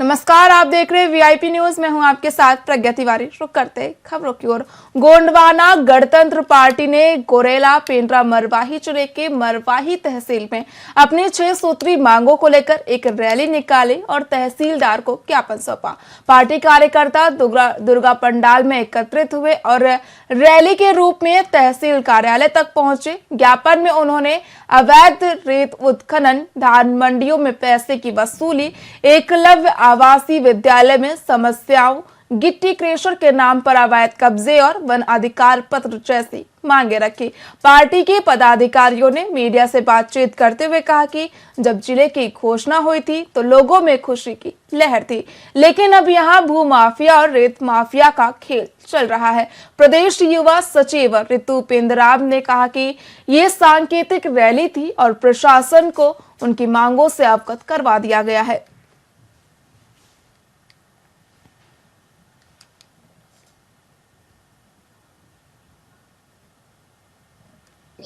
नमस्कार, आप देख रहे हैं वीआईपी न्यूज। मैं हूं आपके साथ प्रज्ञा तिवारी। रुक करते हैं खबरों की ओर। गोंडवाना गणतंत्र पार्टी ने गोरेला पेंड्रा मरवाही जिले के मरवाही तहसील में अपनी 6 सूत्री मांगों को लेकर एक रैली निकाली और तहसीलदार को ज्ञापन सौंपा। पार्टी कार्यकर्ता दुर्गा पंडाल में एकत्रित हुए और रैली के रूप में तहसील कार्यालय तक पहुंचे। ज्ञापन में उन्होंने अवैध रेत उत्खनन, धान मंडियों में पैसे की वसूली, एकलव्य आवासीय विद्यालय में समस्याओं, गिट्टी क्रेशर के नाम पर अवैध कब्जे और वन अधिकार पत्र जैसी मांगे रखी। पार्टी के पदाधिकारियों ने मीडिया से बातचीत करते हुए कहा कि जब जिले की घोषणा हुई थी तो लोगों में खुशी की लहर थी, लेकिन अब यहां भू माफिया और रेत माफिया का खेल चल रहा है। प्रदेश युवा सचिव ऋतु उपेंद्राव ने कहा कि ये सांकेतिक रैली थी और प्रशासन को उनकी मांगों से अवगत करवा दिया गया है।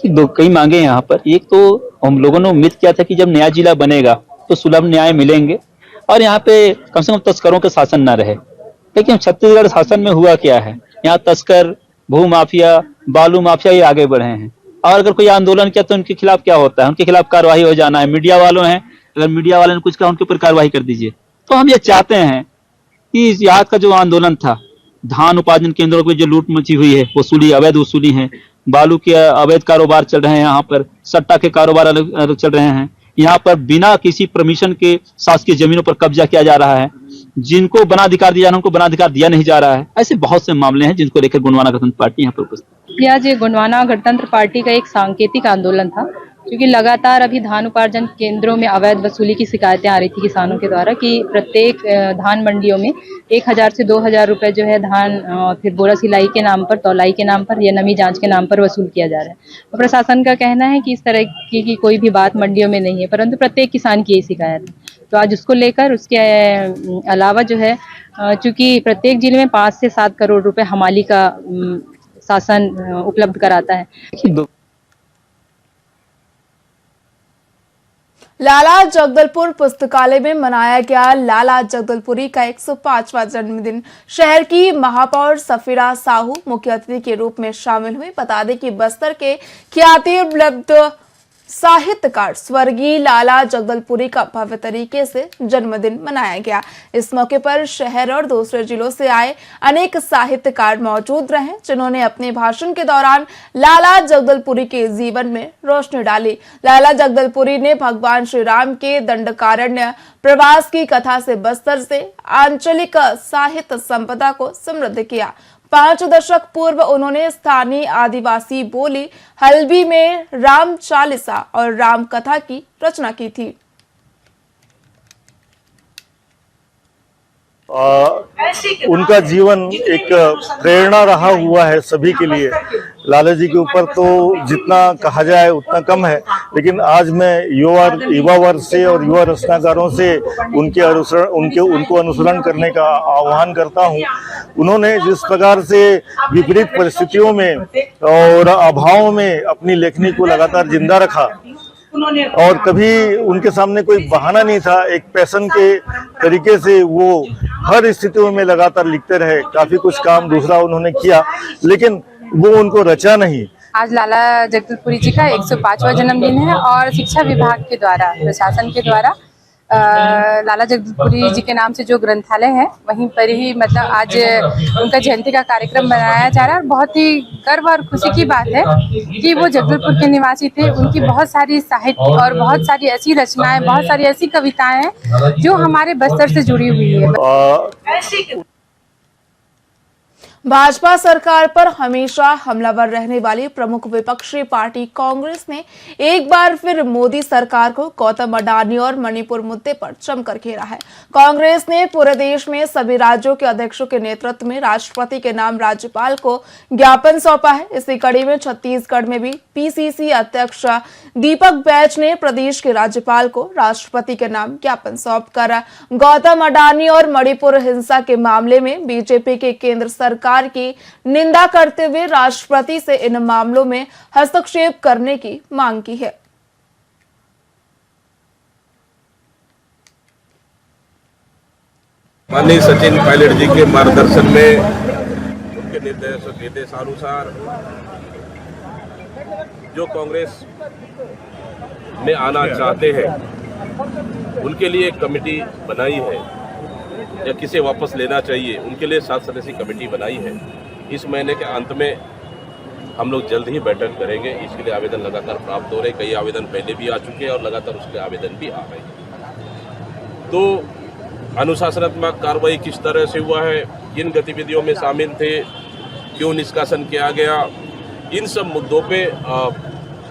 कई मांगे हैं यहाँ पर। एक तो हम लोगों ने उम्मीद किया था कि जब नया जिला बनेगा तो सुलभ न्याय मिलेंगे और यहाँ पे कम से कम तस्करों का शासन न रहे। लेकिन छत्तीसगढ़ शासन में हुआ क्या है, यहाँ तस्कर, भू माफिया, बालू माफिया ये आगे बढ़े हैं। और अगर कोई आंदोलन किया तो उनके खिलाफ क्या होता है, उनके खिलाफ कार्रवाई हो जाना है। मीडिया वालों हैं, अगर मीडिया वाले ने कुछ कहा उनके ऊपर कार्रवाई कर दीजिए। तो हम ये चाहते हैं कि इस यहाँ का जो आंदोलन था, धान उपार्जन केंद्रों पर जो लूट मची हुई है, वसूली, अवैध वसूली है, बालू के अवैध कारोबार चल रहे हैं, यहाँ पर सट्टा के कारोबार अलग चल रहे हैं, यहाँ पर बिना किसी परमिशन के शासकीय जमीनों पर कब्जा किया जा रहा है, जिनको वनाधिकार दिया जाना उनको वनाधिकार दिया नहीं जा रहा है। ऐसे बहुत से मामले हैं जिनको लेकर गोंडवाना गणतंत्र पार्टी यहाँ पर उपस्थित। आज गोंडवाना गणतंत्र पार्टी का एक सांकेतिक आंदोलन था, क्योंकि लगातार अभी धान उपार्जन केंद्रों में अवैध वसूली की शिकायतें आ रही थी किसानों के द्वारा कि प्रत्येक धान मंडियों में 1000 से 2000 रुपए जो है धान फिर बोरा सिलाई के नाम पर, तौलाई के नाम पर या नमी जांच के नाम पर वसूल किया जा रहा है। तो प्रशासन का कहना है कि इस तरह की कोई भी बात मंडियों में नहीं है, परंतु प्रत्येक किसान की यही शिकायत है। तो आज उसको लेकर, उसके अलावा जो है, चूंकि प्रत्येक जिले में 5 से 7 करोड़ रुपए हमाली का शासन उपलब्ध कराता है। लाला जगदलपुर पुस्तकालय में मनाया गया लाला जगदलपुरी का 105वां जन्मदिन। शहर की महापौर सफीरा साहू मुख्य अतिथि के रूप में शामिल हुई। बता दें कि बस्तर के ख्यातिलब्ध साहित्यकार स्वर्गीय लाला जगदलपुरी का भव्य तरीके से जन्मदिन मनाया गया। इस मौके पर शहर और दूसरे जिलों से आए अनेक साहित्यकार मौजूद रहे, जिन्होंने अपने भाषण के दौरान लाला जगदलपुरी के जीवन में रोशनी डाली। लाला जगदलपुरी ने भगवान श्री राम के दंडकारण्य प्रवास की कथा से बस्तर से आंचलिक साहित्य संपदा को समृद्ध किया। 5 दशक पूर्व उन्होंने स्थानीय आदिवासी बोली हल्बी में राम चालीसा और राम कथा की रचना की थी। उनका जीवन एक प्रेरणा रहा हुआ है सभी के लिए। लाला जी के ऊपर तो जितना कहा जाए उतना कम है, लेकिन आज मैं युवा वर्ग से और युवा रचनाकारों से उनको अनुसरण करने का आह्वान करता हूं। उन्होंने जिस प्रकार से विपरीत परिस्थितियों में और अभाव में अपनी लेखनी को लगातार जिंदा रखा और कभी उनके सामने कोई बहाना नहीं था, एक पैशन के तरीके से वो हर स्थितियों में लगातार लिखते रहे। काफी कुछ काम दूसरा उन्होंने किया, लेकिन वो उनको रचा नहीं। आज लाला जगदलपुरी जी का 105वां जन्मदिन है और शिक्षा विभाग के द्वारा, प्रशासन के द्वारा लाला जगदलपुरी जी के नाम से जो ग्रंथालय है वहीं पर ही मतलब आज उनका जयंती का कार्यक्रम मनाया जा रहा है। और बहुत ही गर्व और खुशी की बात है कि वो जगदलपुर के निवासी थे। उनकी बहुत सारी साहित्य और बहुत सारी ऐसी रचनाएं, बहुत सारी ऐसी कविताएं हैं जो हमारे बस्तर से जुड़ी हुई है। भाजपा सरकार पर हमेशा हमलावर रहने वाली प्रमुख विपक्षी पार्टी कांग्रेस ने एक बार फिर मोदी सरकार को गौतम अडानी और मणिपुर मुद्दे पर जमकर घेरा है। कांग्रेस ने पूरे देश में सभी राज्यों के अध्यक्षों के नेतृत्व में राष्ट्रपति के नाम राज्यपाल को ज्ञापन सौंपा है। इसी कड़ी में छत्तीसगढ़ में भी पीसीसी अध्यक्ष दीपक बैज ने प्रदेश के राज्यपाल को राष्ट्रपति के नाम ज्ञापन सौंपकर गौतम अडानी और मणिपुर हिंसा के मामले में बीजेपी के केंद्र सरकार की निंदा करते हुए राष्ट्रपति से इन मामलों में हस्तक्षेप करने की मांग की है। माननीय सचिन पायलट जी के मार्गदर्शन में उनके निर्देशानुसार जो कांग्रेस में आना चाहते हैं उनके लिए एक कमेटी बनाई है, या किसे वापस लेना चाहिए उनके लिए 7 सदस्यीय कमेटी बनाई है। इस महीने के अंत में हम लोग जल्द ही बैठक करेंगे। इसके लिए आवेदन लगातार प्राप्त हो रहे, कई आवेदन पहले भी आ चुके हैं और लगातार उसके आवेदन भी आ रहे हैं। तो अनुशासनात्मक कार्रवाई किस तरह से हुआ है, किन गतिविधियों में शामिल थे, क्यों निष्कासन किया गया, इन सब मुद्दों पे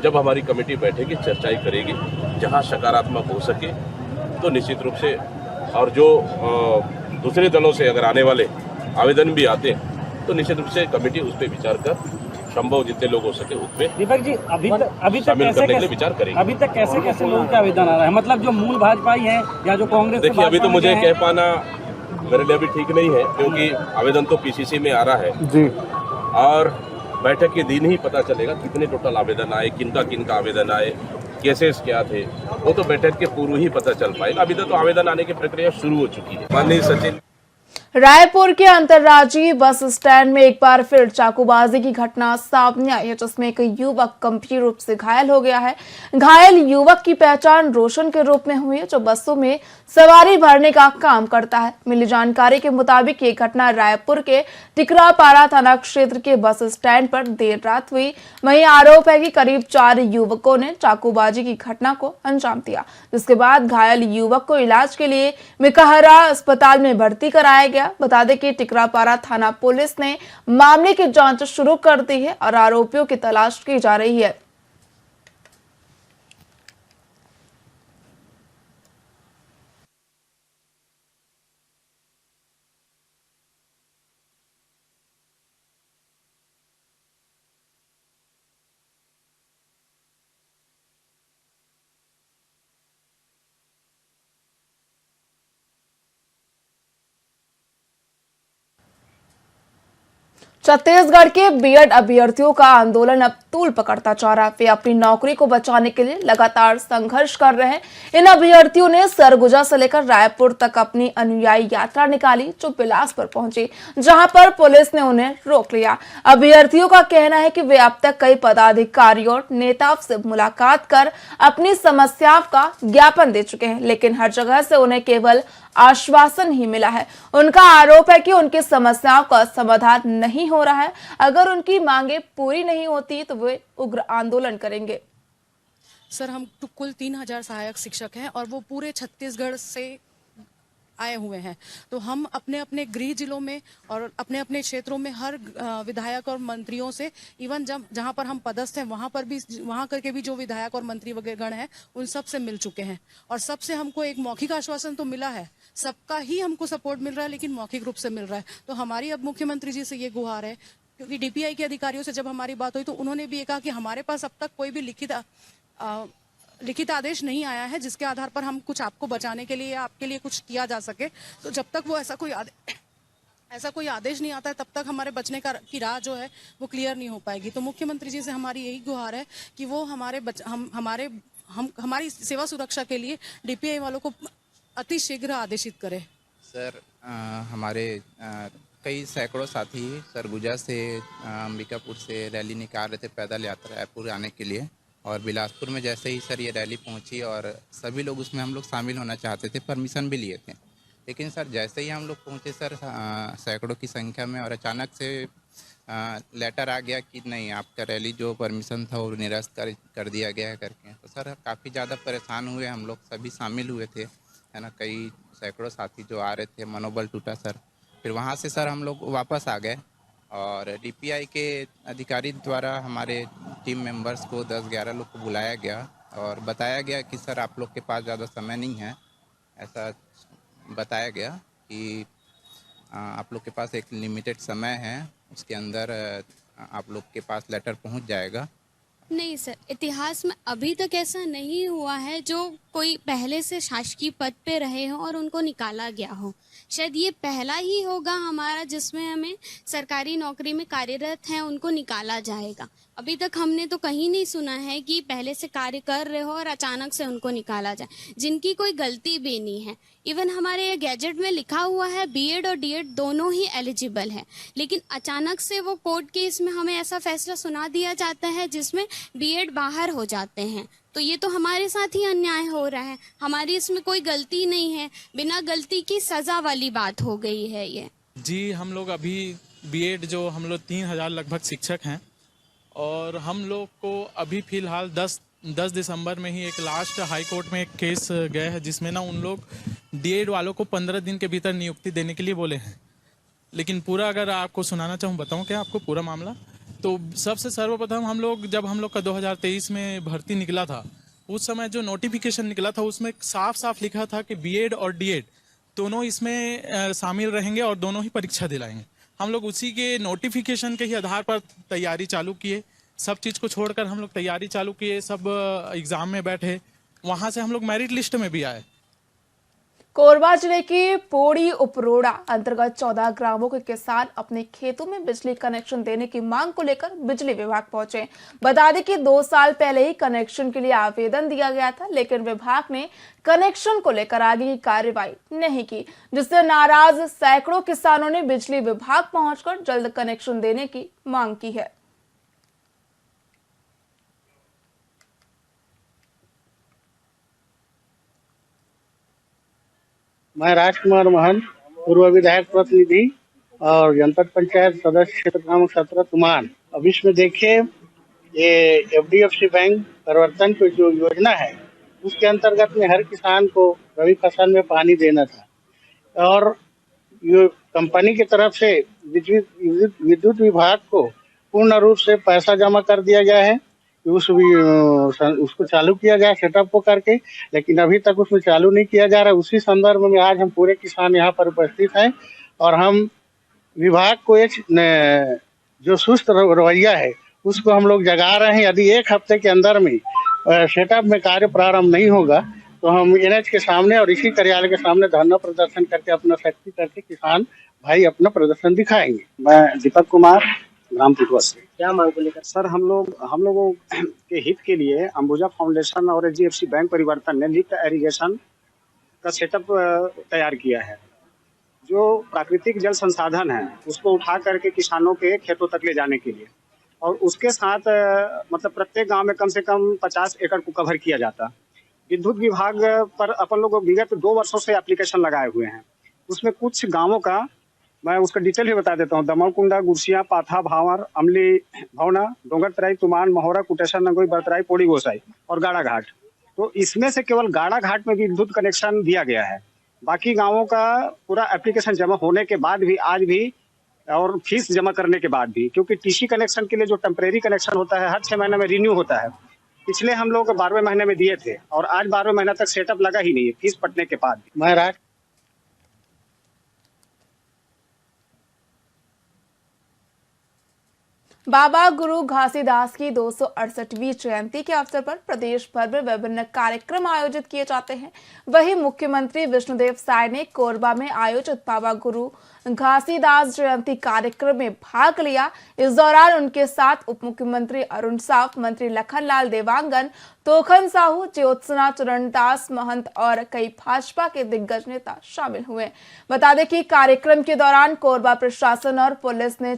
जब हमारी कमेटी बैठेगी चर्चाएं करेगी। जहां सकारात्मक हो सके तो निश्चित रूप से, और जो दूसरे दलों से अगर आने वाले आवेदन भी आते हैं तो निश्चित रूप से कमेटी उस पर विचार कर संभव जितने लोग हो सके उसमें दीपक जी अभी तक शामिल करने के लिए विचार करेंगे। अभी तक कैसे कैसे लोगों के आवेदन आ रहा है, मतलब जो मूल भाजपाई है या जो कांग्रेस? देखिए अभी तो मुझे कह पाना मेरे लिए अभी ठीक नहीं है, क्योंकि आवेदन तो पीसीसी में आ रहा है जी, और बैठक के दिन ही पता चलेगा कितने टोटल आवेदन आए, किनका आवेदन आए, केसेस क्या थे, वो तो बैठक के पूर्व ही पता चल पाएगा। अभी तक तो आवेदन आने की प्रक्रिया शुरू हो चुकी है। माननीय सचिन, रायपुर के अंतर्राज्यीय बस स्टैंड में एक बार फिर चाकूबाजी की घटना सामने आई है, जिसमें एक युवक गंभीर रूप से घायल हो गया है। घायल युवक की पहचान रोशन के रूप में हुई है, जो बसों में सवारी भरने का काम करता है। मिली जानकारी के मुताबिक ये घटना रायपुर के टिकरापारा थाना क्षेत्र के बस स्टैंड पर देर रात हुई। वहीं आरोप है कि करीब 4 युवकों ने चाकूबाजी की घटना को अंजाम दिया, जिसके बाद घायल युवक को इलाज के लिए मिकाहरा अस्पताल में भर्ती कराया गया। बता दें कि टिकरापारा थाना पुलिस ने मामले की जांच शुरू कर दी है और आरोपियों की तलाश की जा रही है। छत्तीसगढ़ के बीएड अभ्यर्थियों का आंदोलन अब तूल पकड़ता जा रहा है। वे अपनी नौकरी को बचाने के लिए लगातार संघर्ष कर रहे हैं। इन अभ्यर्थियों ने सरगुजा से लेकर रायपुर तक अपनी अनुयायी यात्रा निकाली, जो बिलासपुर पहुंची, जहां पर पुलिस ने उन्हें रोक लिया। अभ्यर्थियों का कहना है कि वे अब तक कई पदाधिकारियों और नेताओं से मुलाकात कर अपनी समस्याओं का ज्ञापन दे चुके हैं, लेकिन हर जगह से उन्हें केवल आश्वासन ही मिला है। उनका आरोप है कि उनकी समस्याओं का समाधान नहीं हो रहा है। अगर उनकी मांगे पूरी नहीं होती तो वे उग्र आंदोलन करेंगे। सर, हम कुल 3000 सहायक शिक्षक हैं और वो पूरे छत्तीसगढ़ से आए हुए हैं। तो हम अपने अपने गृह जिलों में और अपने अपने क्षेत्रों में हर विधायक और मंत्रियों से, इवन जहां पर हम पदस्थ हैं वहां करके भी जो विधायक और मंत्री वगैरह गण हैं उन सब से मिल चुके हैं, और सबसे हमको एक मौखिक आश्वासन तो मिला है, सबका ही हमको सपोर्ट मिल रहा है, लेकिन मौखिक रूप से मिल रहा है। तो हमारी अब मुख्यमंत्री जी से ये गुहार है, क्योंकि डीपीआई के अधिकारियों से जब हमारी बात हुई तो उन्होंने भी ये कहा कि हमारे पास अब तक कोई भी लिखित आदेश नहीं आया है जिसके आधार पर हम कुछ आपको बचाने के लिए या आपके लिए कुछ किया जा सके। तो जब तक वो ऐसा कोई आदेश नहीं आता है तब तक हमारे बचने की राह जो है वो क्लियर नहीं हो पाएगी। तो मुख्यमंत्री जी से हमारी यही गुहार है कि वो हमारी सेवा सुरक्षा के लिए डीपीआई वालों को अति शीघ्र आदेशित करे। सर, हमारे कई सैकड़ों साथी सरगुजा से, अंबिकापुर से रैली निकाल रहे थे पैदल यात्रा रायपुर आने के लिए, और बिलासपुर में जैसे ही सर ये रैली पहुंची और सभी लोग उसमें हम लोग शामिल होना चाहते थे, परमिशन भी लिए थे, लेकिन सर जैसे ही हम लोग पहुंचे सर सैकड़ों की संख्या में, और अचानक से लेटर आ गया कि नहीं, आपका रैली जो परमिशन था वो निरस्त कर दिया गया है करके। तो सर काफ़ी ज़्यादा परेशान हुए हम लोग, सभी शामिल हुए थे, है ना, कई सैकड़ों साथी जो आ रहे थे, मनोबल टूटा सर। फिर वहाँ से सर हम लोग वापस आ गए, और डीपीआई के अधिकारी द्वारा हमारे टीम मेंबर्स को 10-11 लोग को बुलाया गया और बताया गया कि सर आप लोग के पास ज़्यादा समय नहीं है। ऐसा बताया गया कि आप लोग के पास एक लिमिटेड समय है, उसके अंदर आप लोग के पास लेटर पहुंच जाएगा। नहीं सर, इतिहास में अभी तक ऐसा नहीं हुआ है जो कोई पहले से शासकीय पद पे रहे हो और उनको निकाला गया हो। शायद ये पहला ही होगा हमारा जिसमें हमें सरकारी नौकरी में कार्यरत हैं उनको निकाला जाएगा, अभी तक हमने तो कहीं नहीं सुना है कि पहले से कार्य कर रहे हो और अचानक से उनको निकाला जाए, जिनकी कोई गलती भी नहीं है। इवन हमारे गैजेट में लिखा हुआ है बीएड और डीएड दोनों ही एलिजिबल है, लेकिन अचानक से वो कोर्ट केस में हमें ऐसा फैसला सुना दिया जाता है जिसमें बीएड बाहर हो जाते हैं। तो ये तो हमारे साथ ही अन्याय हो रहा है, हमारी इसमें कोई गलती नहीं है, बिना गलती की सजा वाली बात हो गई है ये। जी, हम लोग अभी बीएड जो हम लोग 3000 लगभग शिक्षक हैं, और हम लोग को अभी फ़िलहाल 10 दिसंबर में ही एक लास्ट हाई कोर्ट में एक केस गया है जिसमें ना उन लोग डीएड वालों को 15 दिन के भीतर नियुक्ति देने के लिए बोले हैं। लेकिन पूरा अगर आपको सुनाना चाहूँ, बताऊँ क्या आपको पूरा मामला? तो सबसे सर्वप्रथम हम लोग का 2023 में भर्ती निकला था, उस समय जो नोटिफिकेशन निकला था उसमें साफ साफ लिखा था कि बीएड और डीएड दोनों इसमें शामिल रहेंगे और दोनों ही परीक्षा दिलाएंगे। हम लोग उसी के नोटिफिकेशन के ही आधार पर तैयारी चालू किए, सब चीज़ को छोड़कर हम लोग तैयारी चालू किए, सब एग्ज़ाम में बैठे, वहाँ से हम लोग मेरिट लिस्ट में भी आए। कोरबा जिले के पोड़ी उपरोड़ा अंतर्गत 14 ग्रामों के किसान अपने खेतों में बिजली कनेक्शन देने की मांग को लेकर बिजली विभाग पहुंचे। बता दें कि 2 साल पहले ही कनेक्शन के लिए आवेदन दिया गया था, लेकिन विभाग ने कनेक्शन को लेकर आगे की कार्रवाई नहीं की, जिससे नाराज सैकड़ों किसानों ने बिजली विभाग पहुंचकर जल्द कनेक्शन देने की मांग की है। मैं राजकुमार महन, पूर्व विधायक प्रतिनिधि और जनपद पंचायत सदस्य क्षेत्र क्रमांक 17 तुमान। अब इसमें देखिए, ये एफडीएफसी बैंक परिवर्तन की जो योजना है उसके अंतर्गत में हर किसान को रबी फसल में पानी देना था, और ये कंपनी की तरफ से विद्युत विभाग को पूर्ण रूप से पैसा जमा कर दिया गया है, उसको चालू किया गया सेटअप को करके, लेकिन अभी तक उसमें चालू नहीं किया जा रहा। उसी संदर्भ में आज हम पूरे किसान यहाँ पर उपस्थित हैं और हम विभाग को एक जो सुस्त रवैया है उसको हम लोग जगा रहे हैं। यदि 1 हफ्ते के अंदर में सेटअप में कार्य प्रारंभ नहीं होगा तो हम एनएच के सामने और इसी कार्यालय के सामने धरना प्रदर्शन करके अपना शक्ति करके किसान भाई अपना प्रदर्शन दिखाएंगे। मैं दीपक कुमार, ग्राम पिटवा से। क्या मांग को लेकर? सर, हम लोगों के हित के लिए अंबुजा फाउंडेशन और एचडीएफसी बैंक परिवर्तन ने लिफ्ट इरिगेशन का सेटअप तैयार किया है। जो प्राकृतिक जल संसाधन है उसको उठा करके किसानों के खेतों तक ले जाने के लिए, और उसके साथ मतलब प्रत्येक गांव में कम से कम 50 एकड़ को कवर किया जाता। विद्युत विभाग पर अपन लोग विगत 2 वर्षों से एप्लीकेशन लगाए हुए हैं। उसमें कुछ गाँवों का मैं उसका डिटेल भी बता देता हूँ। दमौकुंडा, गुरसिया, पाथा, भावर, अमली, भवना, डोंगरतराई, तुमान, महोरा, कुटेश्वर, नगोई, बरतराई, पोड़ी गोसाई और गाड़ा घाट। तो इसमें से केवल गाड़ा घाट में भी विद्युत कनेक्शन दिया गया है। बाकी गांवों का पूरा एप्लीकेशन जमा होने के बाद भी, आज भी, और फीस जमा करने के बाद भी, क्योंकि टीसी कनेक्शन के लिए जो टेम्परेरी कनेक्शन होता है हर 6 महीने में रिन्यू होता है। पिछले हम लोग 12वें महीने में दिए थे और आज 12वें महीना तक सेटअप लगा ही नहीं है फीस पटने के बाद। महाराज बाबा गुरु घासीदास की 268वीं जयंती के अवसर पर प्रदेश भर में विभिन्न कार्यक्रम आयोजित किए जाते हैं। वहीं मुख्यमंत्री विष्णुदेव साय ने कोरबा में आयोजित बाबा गुरु घासीदास जयंती कार्यक्रम में भाग लिया। इस दौरान उनके साथ उप मुख्यमंत्री अरुण साव, मंत्री लखनलाल देवांगन, तोखन साहू, ज्योत्सना चरणदास महंत और कई भाजपा के दिग्गज नेता शामिल हुए। बता दें कि कार्यक्रम के दौरान कोरबा प्रशासन और पुलिस ने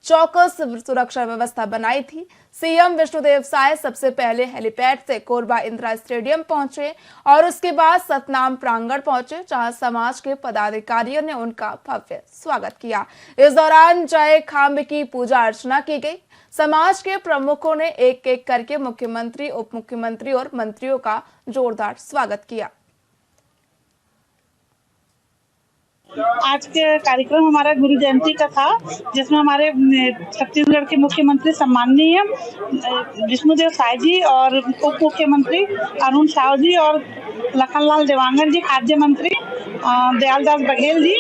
चौकस सुरक्षा व्यवस्था बनाई थी। सीएम विष्णुदेव साय सबसे पहले हेलीपैड से कोरबा इंदिरा स्टेडियम पहुंचे और उसके बाद सतनाम प्रांगण पहुंचे, जहां समाज के पदाधिकारियों ने उनका भव्य स्वागत किया। इस दौरान जय खाम्ब की पूजा अर्चना की गई। समाज के प्रमुखों ने एक एक करके मुख्यमंत्री, उप मुख्यमंत्री और मंत्रियों का जोरदार स्वागत किया। आज के कार्यक्रम हमारा गुरु जयंती का था, जिसमें हमारे छत्तीसगढ़ के मुख्यमंत्री सम्माननीय विष्णुदेव साय जी और उप मुख्यमंत्री अरुण साव जी और लखनलाल देवांगन जी, खाद्य मंत्री दयालदास बघेल जी,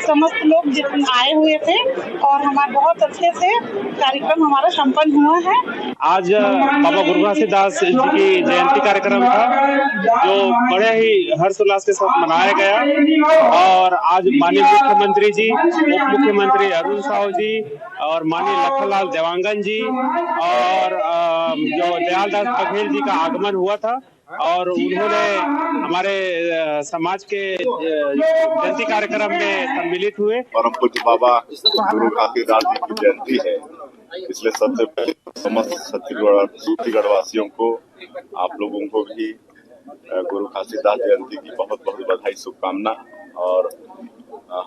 समस्त लोग जितने आए हुए थे और हमारा बहुत अच्छे से कार्यक्रम हमारा संपन्न हुआ है। आज बाबा गुरु घासीदास जी की जयंती कार्यक्रम था, जो बड़े ही हर्षोल्लास के साथ मनाया गया। और आज माननीय मुख्यमंत्री जी, उप मुख्यमंत्री अरुण साहू जी और माननीय लखनलाल देवांगन जी और जो दयालदास बघेल जी का आगमन हुआ था और उन्होंने हमारे समाज के जयंती कार्यक्रम में सम्मिलित हुए। परम पूज्य बाबा गुरु घासीदास जी की जयंती है, इसलिए सबसे पहले समस्त छत्तीसगढ़ वासियों को, आप लोगों को भी गुरु घासीदास जयंती की बहुत बहुत बधाई, शुभकामना। और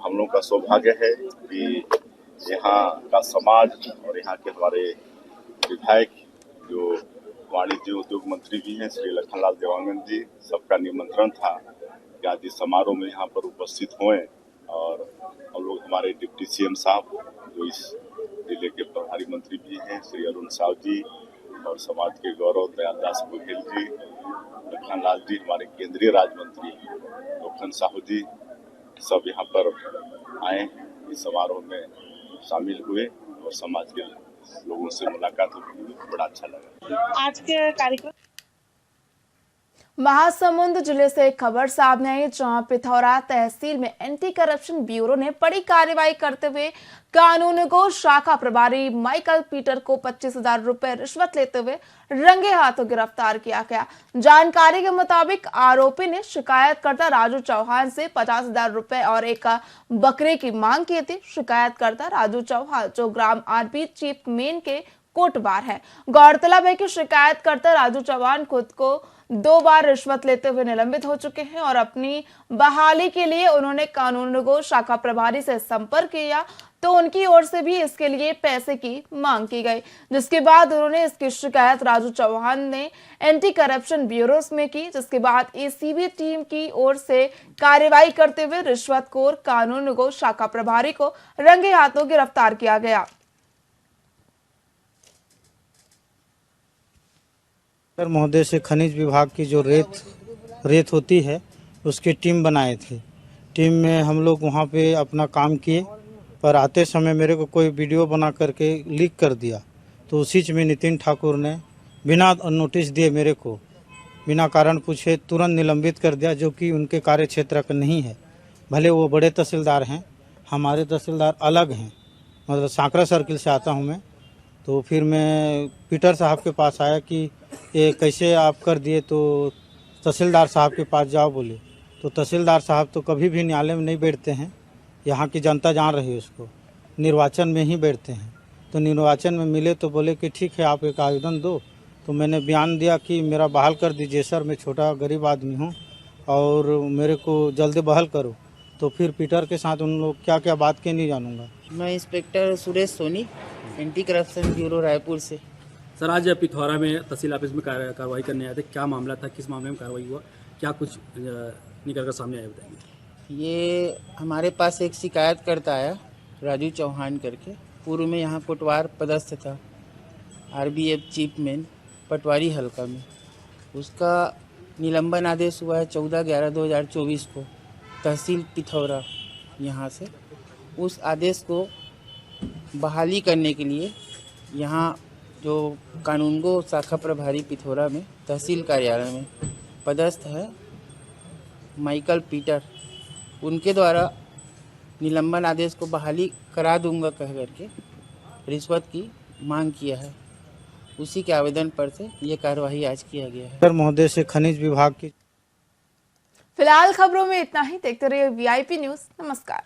हम लोग का सौभाग्य है कि यहाँ का समाज और यहाँ के हमारे विधायक जो वाणिज्य उद्योग मंत्री भी हैं श्री लखनलाल देवांगन जी, सबका निमंत्रण था कि आज इस समारोह में यहाँ पर उपस्थित हुए। और हम लोग हमारे डिप्टी सीएम साहब जो इस जिले के प्रभारी मंत्री भी हैं श्री अरुण साहू जी और समाज के गौरव दयालदास बघेल जी, लखनलाल जी, हमारे केंद्रीय राज्य मंत्री लोखन साहू जी, सब यहाँ पर आए, इस समारोह में शामिल हुए और समाज के लोगों से मुलाकात हुई, बड़ा अच्छा लगा। आज के कार्यक्रम महासमुंद जिले से एक खबर सामने आई, जहां पिथौरा तहसील में एंटी करप्शन ब्यूरो ने बड़ी कार्रवाई करते हुए कानूनगो शाखा प्रभारी माइकल पीटर को 25,000 रुपए रिश्वत लेते हुए रंगे हाथों गिरफ्तार किया गया। जानकारी के मुताबिक आरोपी ने शिकायतकर्ता राजू चौहान से 50,000 रुपए और एक बकरे की मांग की थी। शिकायतकर्ता राजू चौहान जो ग्राम आरपी चीफ मेन के कोटवार है। गौरतलब है कि शिकायतकर्ता राजू चौहान खुद को 2 बार रिश्वत लेते हुए निलंबित हो चुके हैं और अपनी बहाली के लिए उन्होंने कानूनगो शाखा प्रभारी से संपर्क किया तो उनकी ओर से भी इसके लिए पैसे की मांग की गई, जिसके बाद उन्होंने इसकी शिकायत राजू चौहान ने एंटी करप्शन ब्यूरो में की, जिसके बाद एसीबी टीम की ओर से कार्रवाई करते हुए रिश्वतखोर कानूनगो शाखा प्रभारी को रंगे हाथों गिरफ्तार किया गया। सर महोदय से खनिज विभाग की जो रेत होती है उसकी टीम बनाए थे। टीम में हम लोग वहाँ पे अपना काम किए, पर आते समय मेरे को कोई वीडियो बना करके लीक कर दिया, तो उसी में नितिन ठाकुर ने बिना नोटिस दिए मेरे को बिना कारण पूछे तुरंत निलंबित कर दिया, जो कि उनके कार्य क्षेत्र का नहीं है। भले वो बड़े तहसीलदार हैं, हमारे तहसीलदार अलग हैं, मतलब सांकरा सर्किल से आता हूँ मैं। तो फिर मैं पीटर साहब के पास आया कि ये कैसे आप कर दिए, तो तहसीलदार साहब के पास जाओ बोले। तो तहसीलदार साहब तो कभी भी न्यायालय में नहीं बैठते हैं, यहाँ की जनता जान रही है उसको, निर्वाचन में ही बैठते हैं। तो निर्वाचन में मिले तो बोले कि ठीक है आप एक आवेदन दो। तो मैंने बयान दिया कि मेरा बहाल कर दीजिए सर, मैं छोटा गरीब आदमी हूँ और मेरे को जल्दी बहाल करो। तो फिर पीटर के साथ उन लोग क्या क्या बात की नहीं जानूँगा। मैं inspector Suresh Soni, anti corruption bureau Raipur से। सर आज पिथौरा में तहसील ऑफिस में कार्रवाई करने आए थे, क्या मामला था, किस मामले में कार्रवाई हुआ, क्या कुछ निकल कर सामने आया बताएंगे। ये हमारे पास एक शिकायतकर्ता आया राजू चौहान करके, पूर्व में यहाँ कोटवार पदस्थ था, आरबीएफ चीफ मेन पटवारी हल्का में। उसका निलंबन आदेश हुआ है 14/11/2024 को तहसील पिथौरा यहाँ से। उस आदेश को बहाली करने के लिए यहाँ जो कानूनगो शाखा प्रभारी पिथौरा में तहसील कार्यालय में पदस्थ है माइकल पीटर, उनके द्वारा निलंबन आदेश को बहाली करा दूंगा कह करके रिश्वत की मांग किया है। उसी के आवेदन पर से ये कार्यवाही आज किया गया है। सर महोदय से खनिज विभाग की। फिलहाल खबरों में इतना ही। देखते रहिए वीआईपी न्यूज़। नमस्कार।